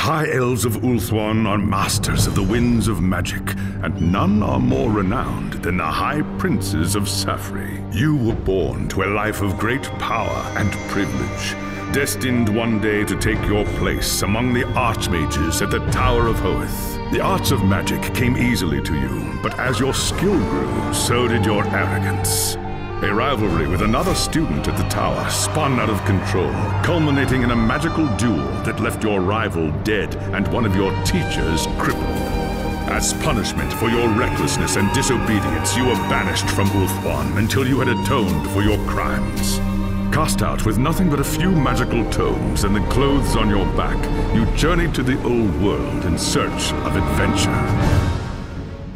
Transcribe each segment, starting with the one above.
High Elves of Ulthuan are masters of the winds of magic, and none are more renowned than the High Princes of Safri. You were born to a life of great power and privilege, destined one day to take your place among the Archmages at the Tower of Hoeth. The arts of magic came easily to you, but as your skill grew, so did your arrogance. A rivalry with another student at the tower spun out of control, culminating in a magical duel that left your rival dead and one of your teachers crippled. As punishment for your recklessness and disobedience, you were banished from Ulthuan until you had atoned for your crimes. Cast out with nothing but a few magical tomes and the clothes on your back, you journeyed to the old world in search of adventure.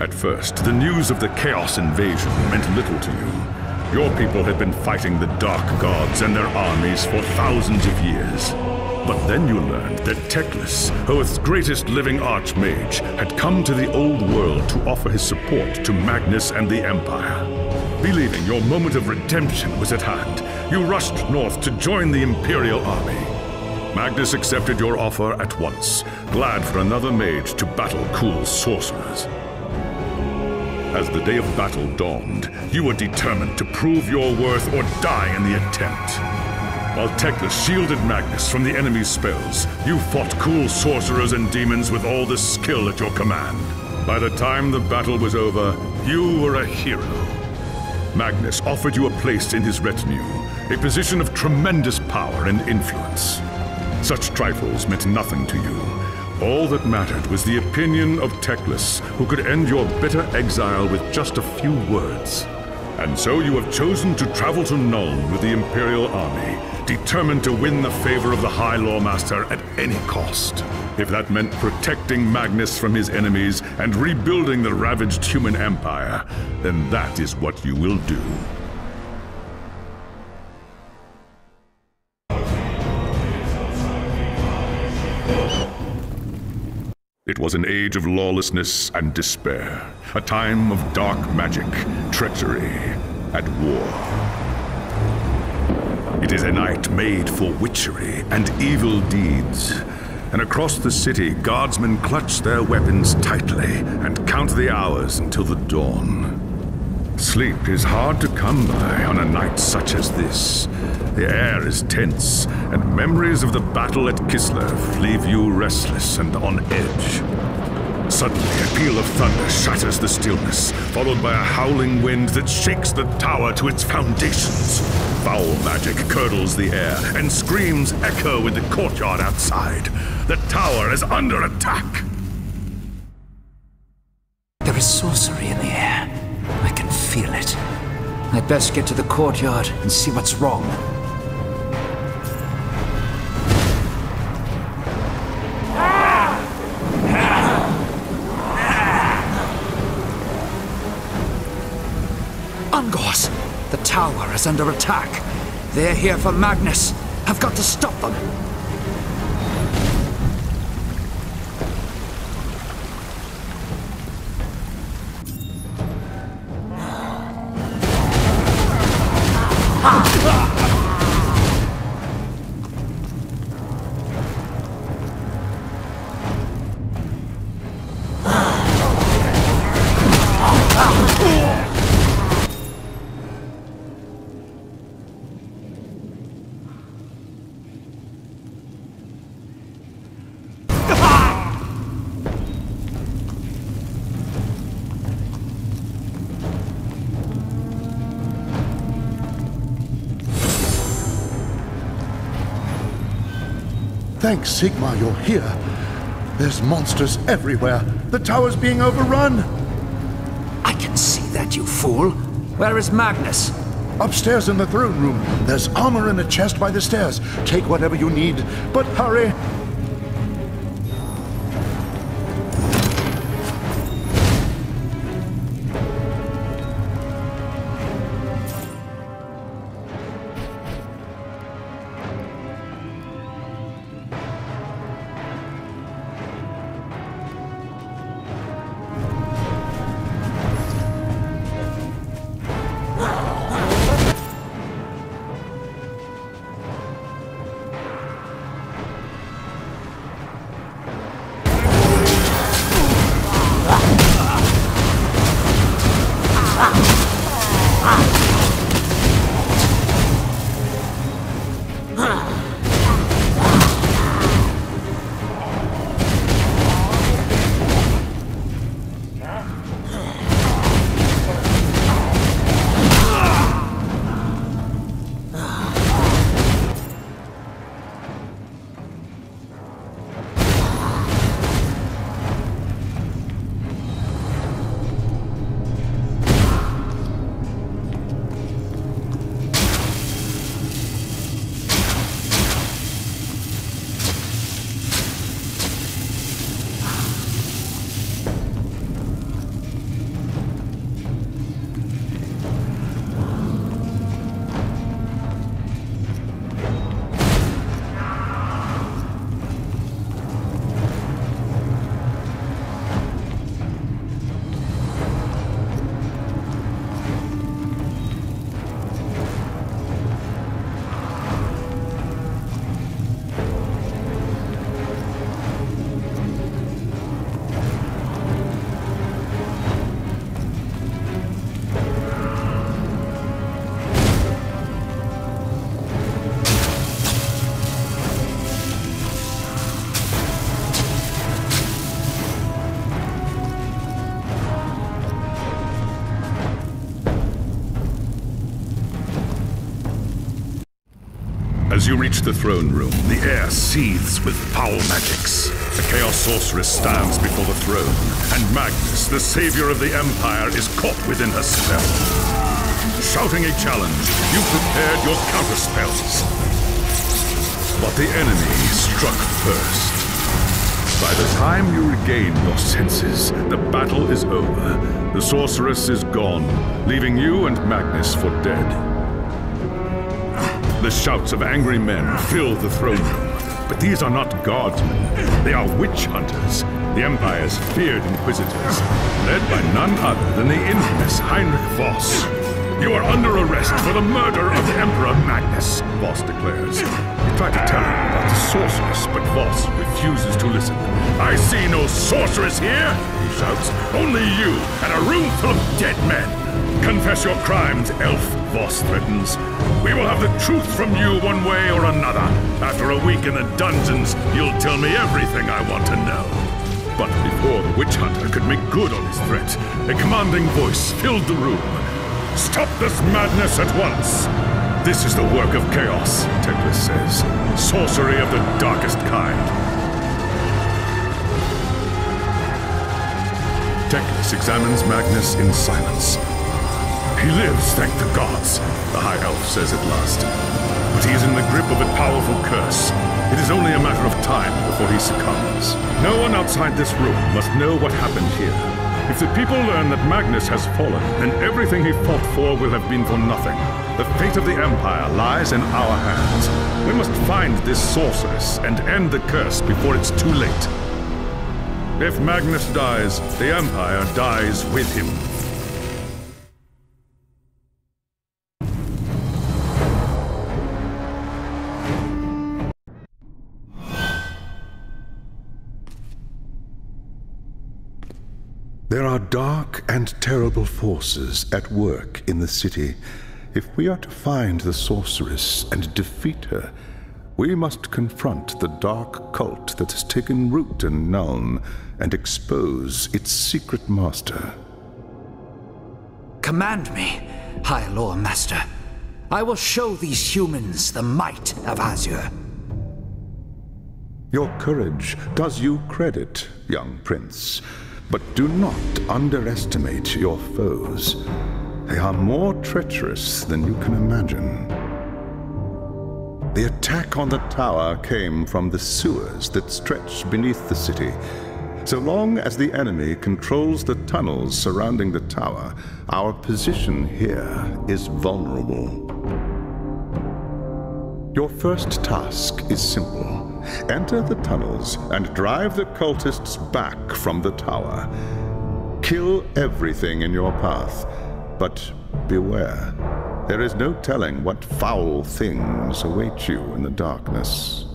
At first, the news of the Chaos invasion meant little to you. Your people had been fighting the Dark Gods and their armies for thousands of years. But then you learned that Teclis, Hoeth's greatest living archmage, had come to the old world to offer his support to Magnus and the Empire. Believing your moment of redemption was at hand, you rushed north to join the Imperial army. Magnus accepted your offer at once, glad for another mage to battle cool sorcerers. As the day of battle dawned, you were determined to prove your worth or die in the attempt. While Teclis shielded Magnus from the enemy's spells, you fought cool sorcerers and demons with all the skill at your command. By the time the battle was over, you were a hero. Magnus offered you a place in his retinue, a position of tremendous power and influence. Such trifles meant nothing to you. All that mattered was the opinion of Teclis, who could end your bitter exile with just a few words. And so you have chosen to travel to Nuln with the Imperial army, determined to win the favor of the High Lawmaster at any cost. If that meant protecting Magnus from his enemies and rebuilding the ravaged human empire, then that is what you will do. It was an age of lawlessness and despair, a time of dark magic, treachery, and war. It is a night made for witchery and evil deeds, and across the city, guardsmen clutch their weapons tightly and count the hours until the dawn. Sleep is hard to come by on a night such as this. The air is tense, and memories of the battle at Kislev leave you restless and on edge. Suddenly, a peal of thunder shatters the stillness, followed by a howling wind that shakes the tower to its foundations. Foul magic curdles the air, and screams echo in the courtyard outside. The tower is under attack! There is sorcery in the air. I can feel it. I'd best get to the courtyard and see what's wrong. Ungors! The tower is under attack. They're here for Magnus. I've got to stop them. Thanks, Sigmar, you're here. There's monsters everywhere. The tower's being overrun. I can see that, you fool. Where is Magnus? Upstairs in the throne room. There's armor in a chest by the stairs. Take whatever you need, but hurry. As you reach the throne room, the air seethes with foul magics. The Chaos Sorceress stands before the throne, and Magnus, the savior of the Empire, is caught within her spell. Shouting a challenge, you prepared your counterspells. But the enemy struck first. By the time you regain your senses, the battle is over. The Sorceress is gone, leaving you and Magnus for dead. The shouts of angry men fill the throne room. But these are not guardsmen. They are witch hunters, the Empire's feared inquisitors, led by none other than the infamous Heinrich Voss. You are under arrest for the murder of the Emperor Magnus, Voss declares. You try to tell him about the sorceress, but Voss refuses to listen. I see no sorceress here, he shouts. Only you and a room full of dead men. Confess your crimes, Elf, Voss threatens. We will have the truth from you one way or another. After a week in the dungeons, you'll tell me everything I want to know. But before the witch hunter could make good on his threat, a commanding voice filled the room. Stop this madness at once! This is the work of chaos, Teclis says. Sorcery of the darkest kind. Teclis examines Magnus in silence. He lives, thank the gods, the High Elf says at last. But he is in the grip of a powerful curse. It is only a matter of time before he succumbs. No one outside this room must know what happened here. If the people learn that Magnus has fallen, then everything he fought for will have been for nothing. The fate of the Empire lies in our hands. We must find this sorceress and end the curse before it's too late. If Magnus dies, the Empire dies with him. There are dark and terrible forces at work in the city. If we are to find the sorceress and defeat her, we must confront the dark cult that has taken root in Nuln and expose its secret master. Command me, High Lore Master. I will show these humans the might of Azure. Your courage does you credit, young prince. But do not underestimate your foes. They are more treacherous than you can imagine. The attack on the tower came from the sewers that stretch beneath the city. So long as the enemy controls the tunnels surrounding the tower, our position here is vulnerable. Your first task is simple. Enter the tunnels and drive the cultists back from the tower. Kill everything in your path, but beware. There is no telling what foul things await you in the darkness.